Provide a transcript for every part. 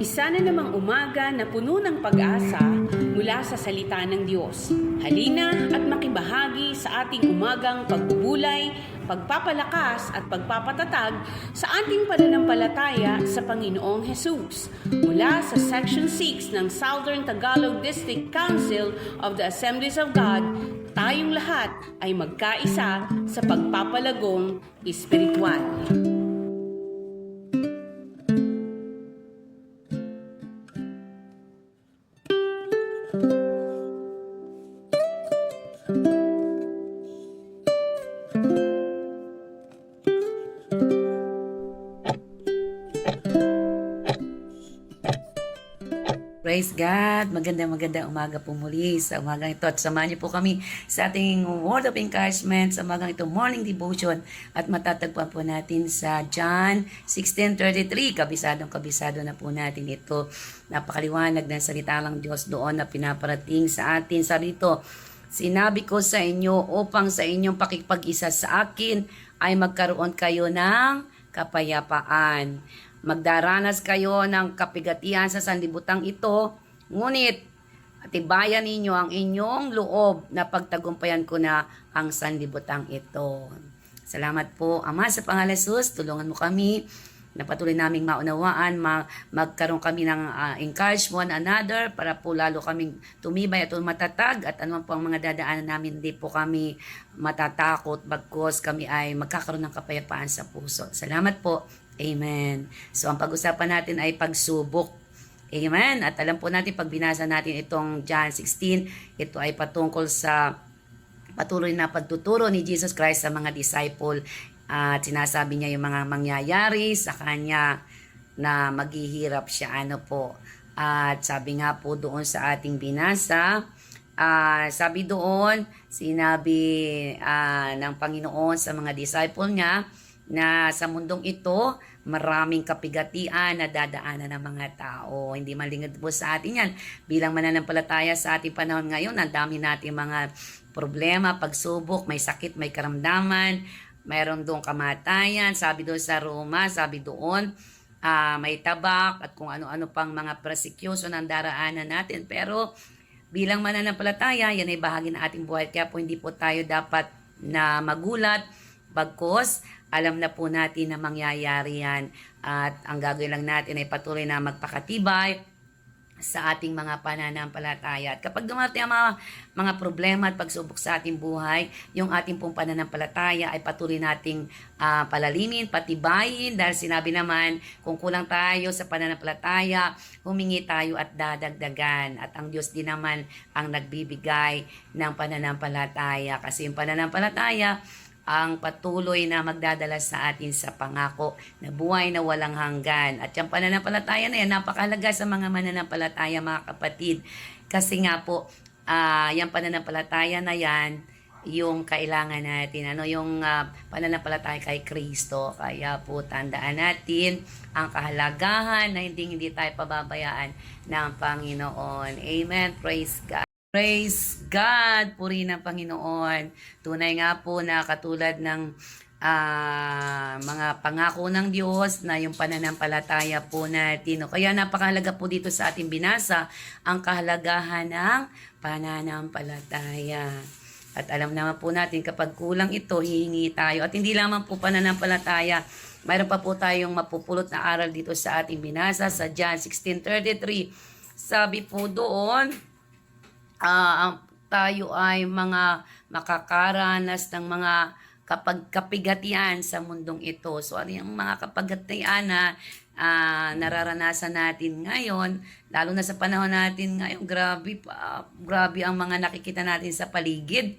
Isa na namang umaga na puno ng pag-asa mula sa salita ng Diyos. Halina at makibahagi sa ating umagang pagbubulay, pagpapalakas at pagpapatatag sa ating pananampalataya sa Panginoong Hesus. Mula sa Section 6 ng Southern Tagalog District Council of the Assemblies of God, tayong lahat ay magkaisa sa pagpapalagong espiritual. Praise God! Magandang umaga po muli sa umagang ito. At samahan niyo po kami sa ating word of encouragement sa umagang ito, morning devotion. At matatagpuan po natin sa John 16:33. Kabisado na po natin ito. Napakaliwanag ng salita ng Diyos doon na pinaparating sa atin. Sabi ito, sinabi ko sa inyo upang sa inyong pakikipag-isa sa akin ay magkaroon kayo ng kapayapaan. Magdaranas kayo ng kapigatian sa sanlibutan ito, ngunit tibayan ninyo ang inyong loob na pagtagumpayan ko na ang sanlibutan ito. Salamat po, Ama, sa pangalan ni Jesus. Tulungan mo kami na patuloy naming maunawaan, magkaroon kami ng encourage one another para po lalo kaming tumibay at matatag at anuman po ang mga dadaanan namin, hindi po kami matatakot bagkos kami ay magkakaroon ng kapayapaan sa puso. Salamat po. Amen. So, ang pag-usapan natin ay pagsubok. Amen. At alam po natin, pag binasa natin itong John 16, ito ay patungkol sa patuloy na pagtuturo ni Jesus Christ sa mga disciple. At sinasabi niya yung mga mangyayari sa kanya na maghihirap siya. Ano po. At sabi nga po doon sa ating binasa, sabi doon, sinabi ng Panginoon sa mga disciple niya, na sa mundong ito, maraming kapigatian na dadaanan ng mga tao. Hindi malingad po sa atin yan. Bilang mananampalataya sa ating panahon ngayon, ang dami natin mga problema, pagsubok, may sakit, may karamdaman, mayroon doon kamatayan. Sabi doon sa Roma, sabi doon, may tabak at kung ano-ano pang mga persecution ang daraanan natin. Pero bilang mananampalataya, yan ay bahagi ng ating buhay. Kaya po hindi po tayo dapat na magulat, bagkos alam na po natin na mangyayari yan at ang gagawin lang natin ay patuloy na magpakatibay sa ating mga pananampalataya. At kapag dumating ang mga problema at pagsubok sa ating buhay, yung ating pong pananampalataya ay patuloy nating palalimin, patibayin dahil sinabi naman kung kulang tayo sa pananampalataya, humingi tayo at dadagdagan. At ang Diyos din naman ang nagbibigay ng pananampalataya kasi yung pananampalataya ang patuloy na magdadala sa atin sa pangako na buhay na walang hanggan. At yung pananampalataya na yan, napakahalaga sa mga mananampalataya, mga kapatid. Kasi nga po, yung pananampalataya na yan, yung kailangan natin, yung pananampalataya kay Kristo. Kaya po, tandaan natin ang kahalagahan na hindi tayo pababayaan ng Panginoon. Amen. Praise God. Praise God, purihin ng Panginoon. Tunay nga po na katulad ng mga pangako ng Diyos na yung pananampalataya po natin. Kaya napakahalaga po dito sa ating binasa ang kahalagahan ng pananampalataya. At alam naman po natin kapag kulang ito, hihingi tayo. At hindi lamang po pananampalataya, mayroon pa po tayong mapupulot na aral dito sa ating binasa sa John 16:33. Sabi po doon, tayo ay mga makakaranas ng mga kapigatian sa mundong ito. So, ano yung mga kapigatian na nararanasan natin ngayon, lalo na sa panahon natin ngayon, grabe ang mga nakikita natin sa paligid.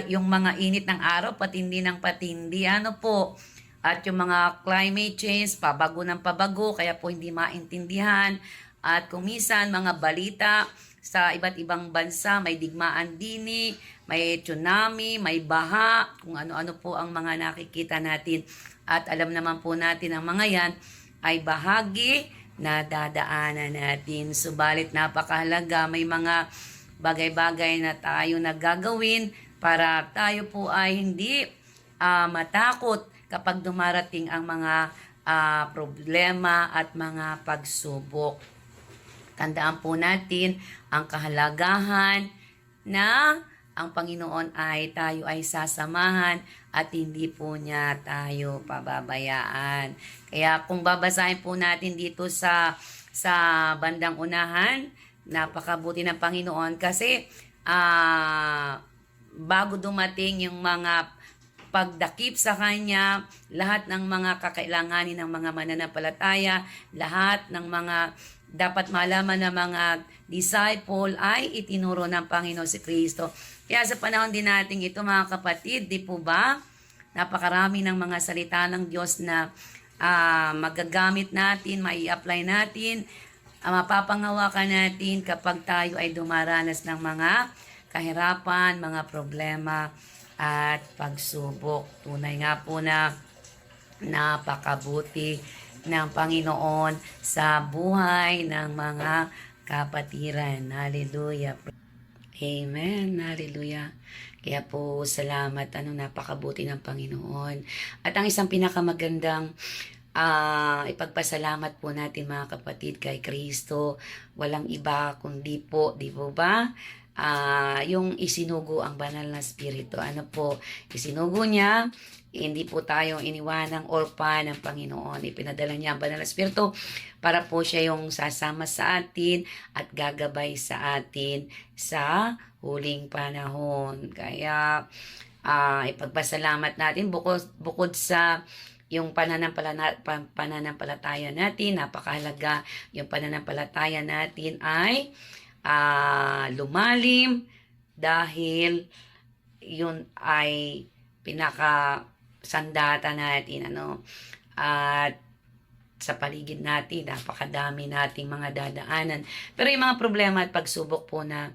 Yung mga init ng araw, patindi ng patindi, at yung mga climate change, pabago ng pabago, kaya po hindi maintindihan. At kung minsan, mga balita sa iba't ibang bansa, may digmaan dini, may tsunami, may baha, kung ano-ano po ang mga nakikita natin. At alam naman po natin ang mga yan ay bahagi na dadaanan natin. Subalit napakahalaga, may mga bagay-bagay na tayo nagagawin para tayo po ay hindi matakot kapag dumarating ang mga problema at mga pagsubok. Tandaan po natin ang kahalagahan na ang Panginoon ay tayo ay sasamahan at hindi po niya tayo pababayaan. Kaya kung babasahin po natin dito sa bandang unahan, napakabuti ng Panginoon kasi bago dumating yung mga pagdakip sa Kanya, lahat ng mga kakailanganin ng mga mananampalataya, lahat ng mga dapat malaman ng mga disciple ay itinuro ng Panginoon si Kristo. Kaya sa panahon din natin ito mga kapatid, di po ba? Napakarami ng mga salita ng Diyos na magagamit natin, mai-apply natin, mapapangawakan natin kapag tayo ay dumaranas ng mga kahirapan, mga problema at pagsubok. Tunay nga po na napakabuti ng Panginoon sa buhay ng mga kapatiran. Hallelujah. Amen. Hallelujah. Kaya po, salamat. Napakabuti ng Panginoon. At ang isang pinakamagandang ipagpasalamat po natin mga kapatid kay Kristo. Walang iba kundi po, di po ba? Yung isinugo ang banal na spirito. Isinugo niya, hindi po tayo iniwanang orphan ng Panginoon. Ipinadala niya ang banal na spirito para po siya yung sasama sa atin at gagabay sa atin sa huling panahon. Kaya ipagpasalamat natin bukod sa yung pananampalataya natin, napakahalaga yung pananampalataya natin ay lumalim dahil yun ay pinakasandata natin at sa paligid natin napakadami nating mga dadaanan, pero yung mga problema at pagsubok po na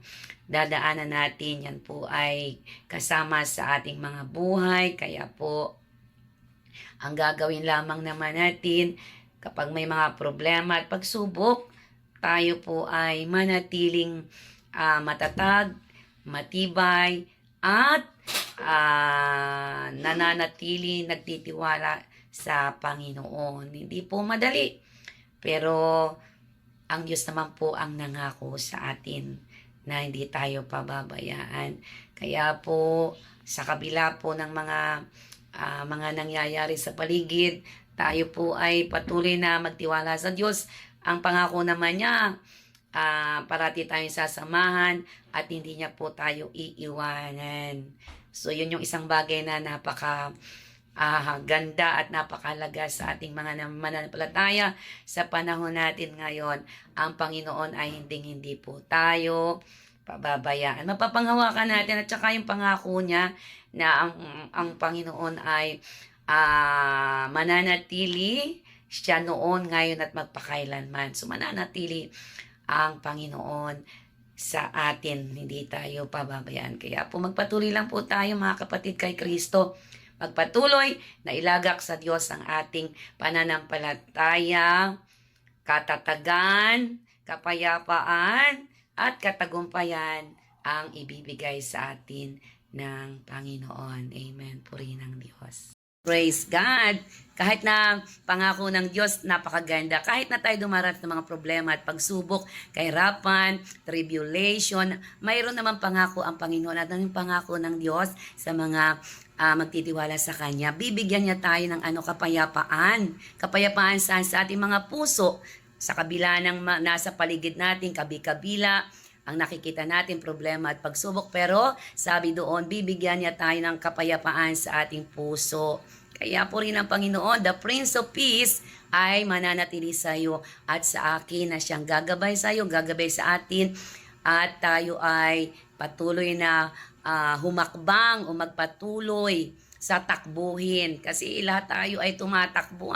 dadaanan natin, yan po ay kasama sa ating mga buhay. Kaya po ang gagawin lamang naman natin kapag may mga problema at pagsubok, tayo po ay manatiling matatag, matibay, at nananatili, nagtitiwala sa Panginoon. Hindi po madali, pero ang Diyos naman po ang nangako sa atin na hindi tayo pababayaan. Kaya po, sa kabila po ng mga nangyayari sa paligid, tayo po ay patuloy na magtiwala sa Diyos. Ang pangako naman niya, parati tayong sasamahan at hindi niya po tayo iiwanan. So, yun yung isang bagay na ganda at napakalaga sa ating mga mananampalataya sa panahon natin ngayon. Ang Panginoon ay hindi po tayo pababayaan. Mapapanghawakan natin at saka yung pangako niya na ang Panginoon ay mananatili siya noon, ngayon at magpakailanman. So mananatili ang Panginoon sa atin, hindi tayo pababayaan. Kaya po magpatuloy lang po tayo mga kapatid kay Kristo. Magpatuloy na ilagak sa Diyos ang ating pananampalataya, katatagan, kapayapaan, at katagumpayan ang ibibigay sa atin ng Panginoon. Amen. Purihin ang Diyos. Praise God! Kahit na pangako ng Diyos, napakaganda. Kahit na tayo dumaranas ng mga problema at pagsubok, kahirapan, tribulation, mayroon naman pangako ang Panginoon at ang pangako ng Diyos sa mga magtitiwala sa Kanya. Bibigyan niya tayo ng kapayapaan. Kapayapaan saan? Sa ating mga puso, sa kabila ng nasa paligid natin, kabi-kabila, ang nakikita natin problema at pagsubok, pero sabi doon, bibigyan niya tayo ng kapayapaan sa ating puso. Kaya po rin ang Panginoon, the Prince of Peace, ay mananatili sa iyo at sa akin na siyang gagabay sa iyo, gagabay sa atin, at tayo ay patuloy na humakbang o magpatuloy sa takbuhin. Kasi lahat tayo ay tumatakbo.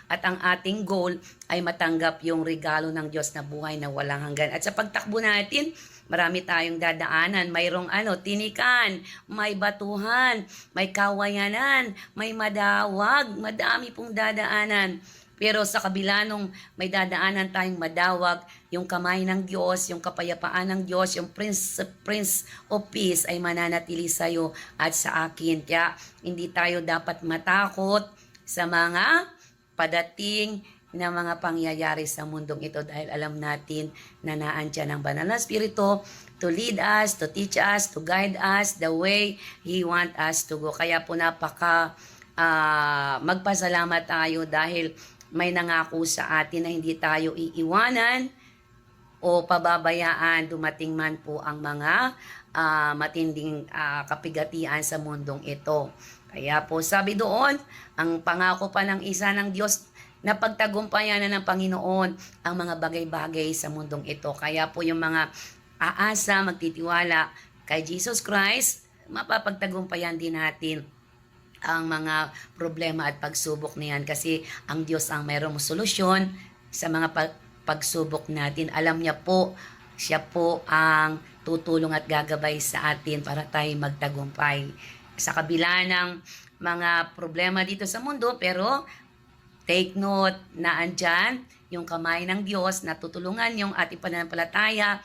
At ang ating goal ay matanggap yung regalo ng Diyos na buhay na walang hanggan. At sa pagtakbo natin, marami tayong dadaanan. Mayroong tinikan, may batuhan, may kawayanan, may madawag. Madami pong dadaanan. Pero sa kabila nung may dadaanan tayong madawag, yung kamay ng Diyos, yung kapayapaan ng Diyos, yung Prince of Peace ay mananatili sa iyo at sa akin. Kaya hindi tayo dapat matakot sa mga padating na mga pangyayari sa mundong ito dahil alam natin na naandyan ang banal na Espiritu to lead us, to teach us, to guide us the way He want us to go. Kaya po magpasalamat tayo dahil may nangako sa atin na hindi tayo iiwanan o pababayaan dumating man po ang mga matinding kapigatian sa mundong ito. Kaya po sabi doon, ang pangako pa ng isa ng Diyos na pagtagumpayan na ng Panginoon ang mga bagay-bagay sa mundong ito. Kaya po yung mga aasa, magtitiwala kay Jesus Christ, mapapagtagumpayan din natin ang mga problema at pagsubok na yan kasi ang Diyos ang mayroong solusyon sa mga pagsubok natin. Alam niya po, siya po ang tutulong at gagabay sa atin para tayo magtagumpay sa kabila ng mga problema dito sa mundo, pero take note na andyan yung kamay ng Diyos na tutulungan yung ating pananampalataya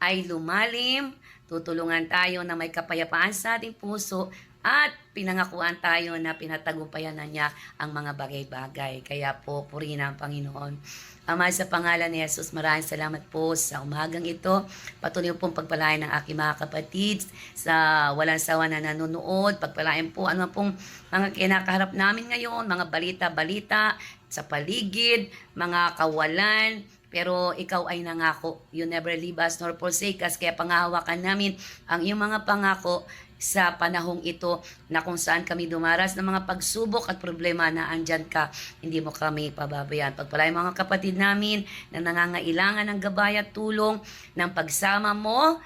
ay lumalim, tutulungan tayo na may kapayapaan sa ating puso at pinangakuan tayo na pinatagumpayan na niya ang mga bagay-bagay. Kaya po, purihin ang Panginoon. Ama, sa pangalan ni Jesus, maraming salamat po sa umagang ito. Patuloy pong pagpalain ng aking mga kapatid sa walang sawa na nanonood. Pagpalain po ano pong mga kinakaharap namin ngayon, mga balita-balita sa paligid, mga kawalan. Pero ikaw ay nangako, you never leave us nor forsake us. Kaya pangahawakan namin ang iyong mga pangako sa panahong ito na kung saan kami dumaras ng mga pagsubok at problema na andyan ka, hindi mo kami pababayaan. Pagpalain mga kapatid namin na nangangailangan ng gabay at tulong ng pagsama mo,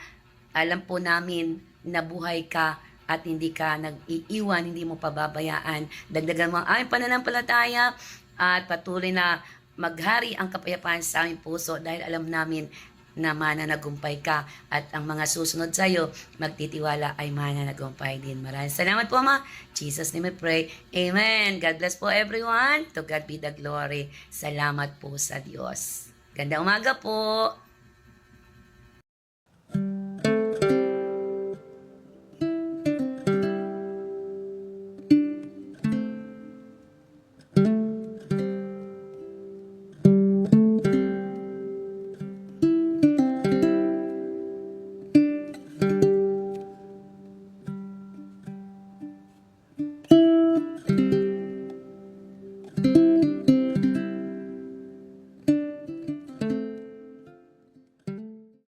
alam po namin na buhay ka at hindi ka nag-iiwan, hindi mo pababayaan. Dagdagan mo ang aming pananampalataya at patuloy na maghari ang kapayapaan sa aming puso dahil alam namin na mananagumpay ka at ang mga susunod sa iyo magtitiwala ay mananagumpay din. Maraming salamat po, Ama. Jesus name we pray. Amen. God bless po everyone. To God be the glory. Salamat po sa Diyos. Ganda umaga po.